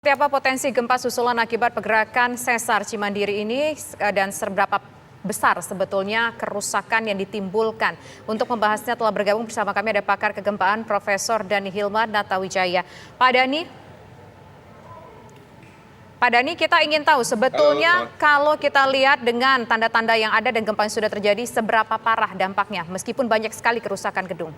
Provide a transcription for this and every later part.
Seperti apa potensi gempa susulan akibat pergerakan sesar Cimandiri ini dan seberapa besar sebetulnya kerusakan yang ditimbulkan? Untuk membahasnya telah bergabung bersama kami ada pakar kegempaan Profesor Dani Hilman Natawijaya. Pak Dani, kita ingin tahu sebetulnya kalau kita lihat dengan tanda-tanda yang ada dan gempa yang sudah terjadi, seberapa parah dampaknya meskipun banyak sekali kerusakan gedung?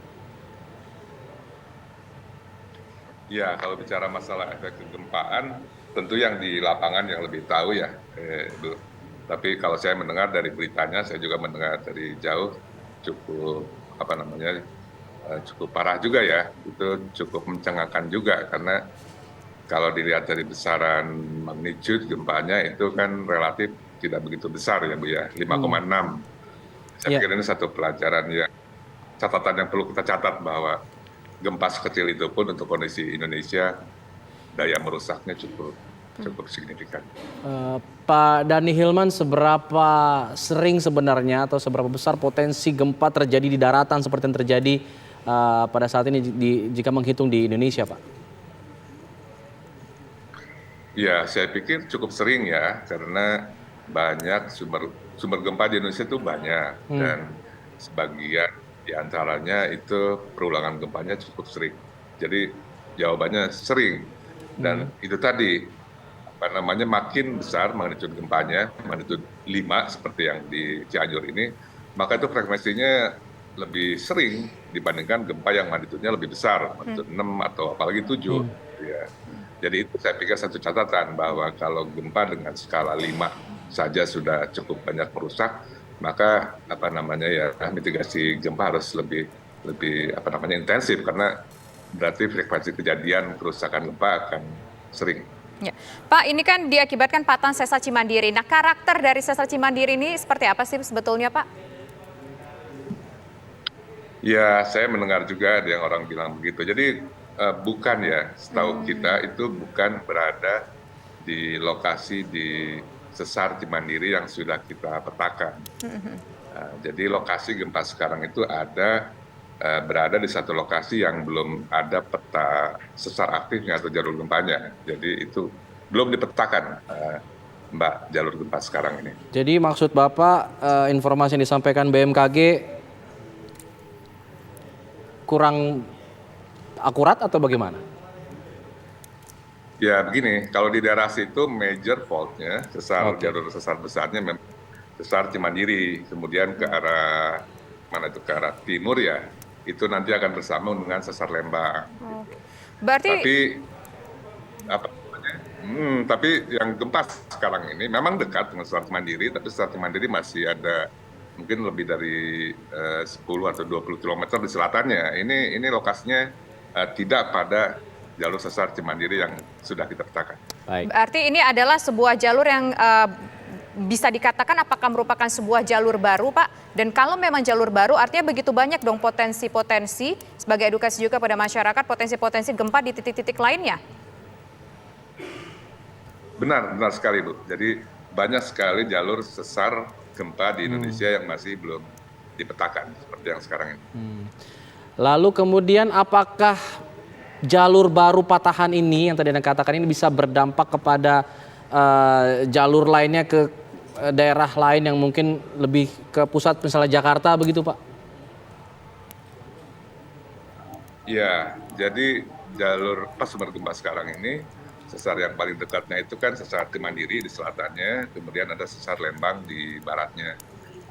Ya, kalau bicara masalah efek kegempaan, tentu yang di lapangan yang lebih tahu ya, Bu. Tapi kalau saya mendengar dari beritanya, saya juga mendengar dari jauh cukup cukup parah juga ya. Itu cukup mencengangkan juga karena kalau dilihat dari besaran magnitude gempanya itu kan relatif tidak begitu besar ya Bu ya, 5,6. Saya pikir ini satu pelajaran ya, catatan yang perlu kita catat bahwa gempa sekecil itu pun untuk kondisi Indonesia daya merusaknya cukup signifikan. Pak Dani Hilman, seberapa sering sebenarnya atau seberapa besar potensi gempa terjadi di daratan seperti yang terjadi pada saat ini jika menghitung di Indonesia, Pak? Ya, saya pikir cukup sering ya, karena banyak sumber gempa di Indonesia itu banyak dan sebagian di antaranya itu perulangan gempanya cukup sering. Jadi jawabannya sering. Dan itu tadi, makin besar magnitudo gempanya, magnitudo 5 seperti yang di Cianjur ini, maka itu frekuensinya lebih sering dibandingkan gempa yang magnitudenya lebih besar, magnitudo 6 atau apalagi 7. Ya. Jadi itu saya pikir satu catatan bahwa kalau gempa dengan skala 5 saja sudah cukup banyak merusak, maka mitigasi gempa harus lebih intensif karena berarti frekuensi kejadian kerusakan gempa akan sering. Ya. Pak, ini kan diakibatkan patahan sesar Cimandiri. Nah, karakter dari sesar Cimandiri ini seperti apa sih sebetulnya, Pak? Ya, saya mendengar juga ada yang orang bilang begitu. Jadi bukan ya, setahu kita itu bukan berada di lokasi di sesar Cimandiri yang sudah kita petakan. Jadi lokasi gempa sekarang itu berada di satu lokasi yang belum ada peta sesar aktifnya atau jalur gempanya. Jadi itu belum dipetakan, Mbak, jalur gempa sekarang ini. Jadi maksud Bapak informasi yang disampaikan BMKG kurang akurat atau bagaimana? Ya begini, kalau di daerah situ major fault-nya, jalur sesar besarnya memang sesar Cimandiri, kemudian ke arah ke arah timur ya, itu nanti akan bersambung dengan sesar Lembang. Berarti tapi yang gempa sekarang ini memang dekat dengan sesar Cimandiri, tapi sesar Cimandiri masih ada mungkin lebih dari 10 atau 20 km di selatannya. Ini lokasinya tidak pada jalur sesar Cimandiri yang sudah kita petakan. Baik. Berarti ini adalah sebuah jalur yang bisa dikatakan apakah merupakan sebuah jalur baru, Pak? Dan kalau memang jalur baru, artinya begitu banyak dong potensi-potensi sebagai edukasi juga pada masyarakat, potensi-potensi gempa di titik-titik lainnya. Benar sekali, Bu. Jadi banyak sekali jalur sesar gempa di Indonesia yang masih belum dipetakan seperti yang sekarang ini. Lalu kemudian apakah jalur baru patahan ini yang tadi Anda katakan ini bisa berdampak kepada jalur lainnya ke daerah lain yang mungkin lebih ke pusat misalnya Jakarta begitu, Pak? Ya, jadi jalur pas sumber gempa sekarang ini sesar yang paling dekatnya itu kan sesar Cimandiri di selatannya, kemudian ada sesar Lembang di baratnya.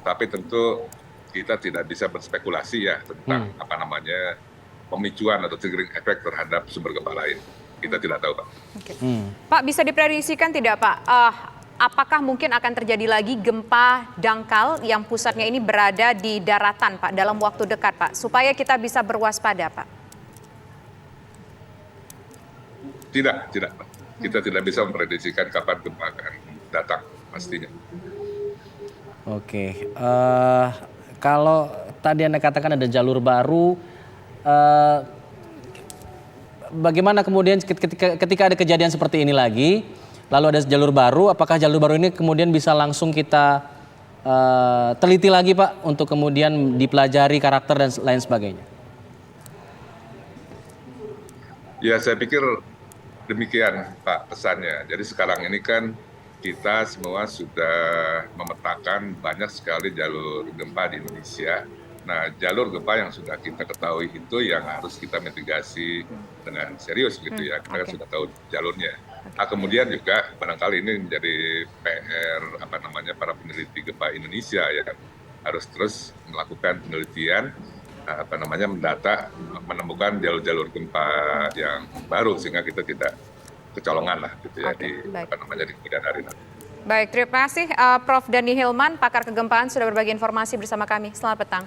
Tapi tentu kita tidak bisa berspekulasi ya tentang pemicuan atau triggering efek terhadap sumber gempa lain. Kita tidak tahu, Pak. Pak, bisa diprediksikan tidak, Pak? Apakah mungkin akan terjadi lagi gempa dangkal yang pusatnya ini berada di daratan, Pak, dalam waktu dekat, Pak, supaya kita bisa berwaspada, Pak? Tidak, Pak. Kita tidak bisa memprediksikan kapan gempa akan datang, pastinya. Oke, kalau tadi Anda katakan ada jalur baru, bagaimana kemudian ketika ada kejadian seperti ini lagi, lalu ada jalur baru, apakah jalur baru ini kemudian bisa langsung kita teliti lagi, Pak, untuk kemudian dipelajari karakter dan lain sebagainya? Ya, saya pikir demikian Pak pesannya. Jadi sekarang ini kan kita semua sudah memetakan banyak sekali jalur gempa di Indonesia. Nah, jalur gempa yang sudah kita ketahui itu yang harus kita mitigasi dengan serius gitu ya. Kita kan sudah tahu jalurnya. Nah, kemudian juga barangkali ini menjadi PR para peneliti gempa Indonesia ya, harus terus melakukan penelitian mendata, menemukan jalur-jalur gempa yang baru sehingga kita tidak kecolongan lah gitu ya di kemudian hari nanti. Baik, terima kasih Prof. Dhani Hilman, pakar kegempaan sudah berbagi informasi bersama kami. Selamat petang.